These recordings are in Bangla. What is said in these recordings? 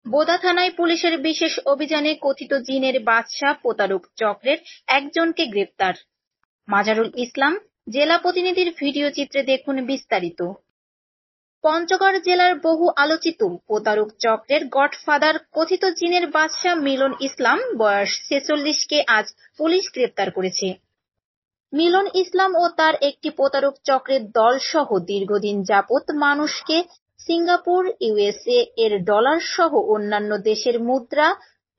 বোদা থানায় পুলিশের বিশেষ অভিযানে কথিত জিনের বাদশা প্রতারক চক্রের একজনকে গ্রেপ্তার। মাজারুল ইসলাম, জেলা প্রতিনিধির ভিডিও চিত্রে দেখুন বিস্তারিত। পঞ্চগড় জেলার বহু আলোচিত প্রতারক চক্রের গডফাদার কথিত জিনের বাদশা মিলন ইসলাম বয়স 46কে আজ পুলিশ গ্রেপ্তার করেছে। মিলন ইসলাম ও তার একটি প্রতারক চক্রের দল সহ দীর্ঘদিন যাবৎ মানুষকে সিঙ্গাপুর, ইউএসএ এর ডলার সহ অন্যান্য দেশের মুদ্রা,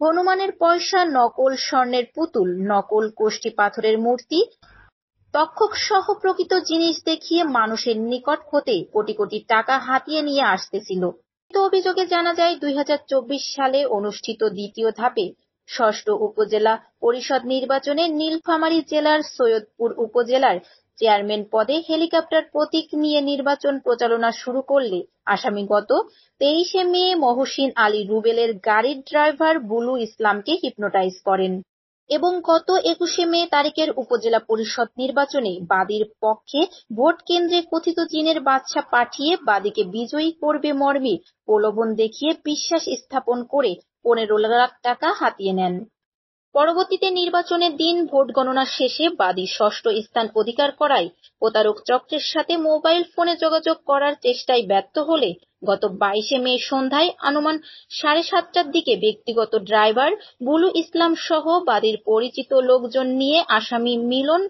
হনুমানের পয়সা, নকল স্বর্ণের পুতুল, নকল কোষ্ঠী পাথরের মূর্তি, তক্ষক সহ প্রকৃত জিনিস দেখিয়ে মানুষের নিকট হতে কোটি কোটি টাকা হাতিয়ে নিয়ে আসতেছিল। অভিযোগে জানা যায় 2024 সালে অনুষ্ঠিত দ্বিতীয় ধাপে ষষ্ঠ উপজেলা পরিষদ নির্বাচনে নীলফামারী জেলার সৈয়দপুর উপজেলার চেয়ারম্যান পদে হেলিকপ্টার প্রতীক নিয়ে নির্বাচন প্রচারণা শুরু করলে আসামি গত 23শে মে মহসিন আলী রুবেলের গাড়ির ড্রাইভার বুলু ইসলামকে হিপনোটাইজ করেন এবং গত 21শে মে তারিখের উপজেলা পরিষদ নির্বাচনে বাদীর পক্ষে ভোট কেন্দ্রে কথিত জিনের বাদশা পাঠিয়ে বাদীকে বিজয়ী করবে মর্মে প্রলোভন দেখিয়ে বিশ্বাস স্থাপন করে 15 লাখ টাকা হাতিয়ে নেন। পরবর্তীতে নির্বাচনের দিন ভোট গণনা শেষে বাদী ষষ্ঠ স্থান অধিকার করায় প্রতারক চক্রের সাথে মোবাইল ফোনে যোগাযোগ করার চেষ্টায় ব্যর্থ হলে গত 22শে মে সন্ধ্যায় আনুমান 7:30টার দিকে ব্যক্তিগত ড্রাইভার বুলু ইসলাম সহ বাদীর পরিচিত লোকজন নিয়ে আসামি মিলন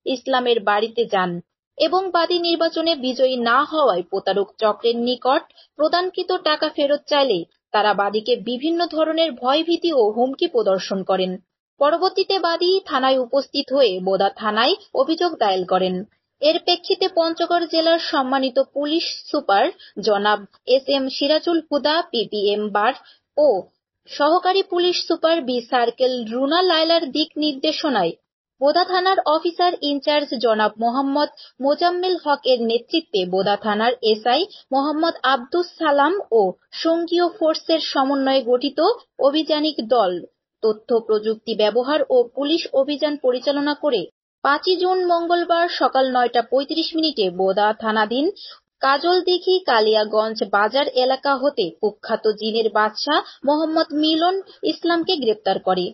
ইসলামের বাড়িতে যান এবং বাদী নির্বাচনে বিজয়ী না হওয়ায় প্রতারক চক্রের নিকট প্রদানকৃত টাকা ফেরত চাইলে তারা বাদীকে বিভিন্ন ধরনের ভয়ভীতি ও হুমকি প্রদর্শন করেন। পরবর্তীতে বাদী থানায় উপস্থিত হয়ে বোদা থানায় অভিযোগ দায়ের করেন। এর প্রেক্ষিতে পঞ্চগড় জেলার সম্মানিত পুলিশ সুপার জনাব SM সিরাজুল হুদা PPM বার ও সহকারী police super B circle Runa লায়লার দিক নির্দেশনায় বোদা থানার অফিসার ইনচার্জ জনাব মোহাম্মদ মোজাম্মেল হক এর নেতৃত্বে বোদা থানার SI মোহাম্মদ আব্দুস সালাম ও সঙ্গীয় ফোর্সের সমন্বয়ে গঠিত অভিযানিক দল তথ্য প্রযুক্তি ব্যবহার ও পুলিশ অভিযান পরিচালনা করে 5 জুন মঙ্গলবার সকাল 9:35 বোদা থানাধীন কাজলদিঘি কালিয়াগঞ্জ বাজার এলাকা হতে কুখ্যাত জিনের বাদশা মোহাম্মদ মিলন ইসলামকে গ্রেপ্তার করে।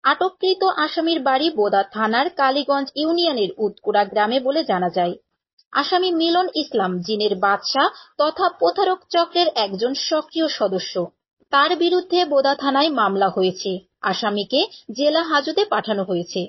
আটককৃত আসামির বাড়ি বোদা থানার কালীগঞ্জ ইউনিয়নের উৎকুড়া গ্রামে বলে জানা যায়। আসামি মিলন ইসলাম জিনের বাদশা তথা প্রতারক চক্রের একজন সক্রিয় সদস্য। তার বিরুদ্ধে বোদা থানায় মামলা হয়েছে। আসামিকে জেলা হাজতে পাঠানো হয়েছে।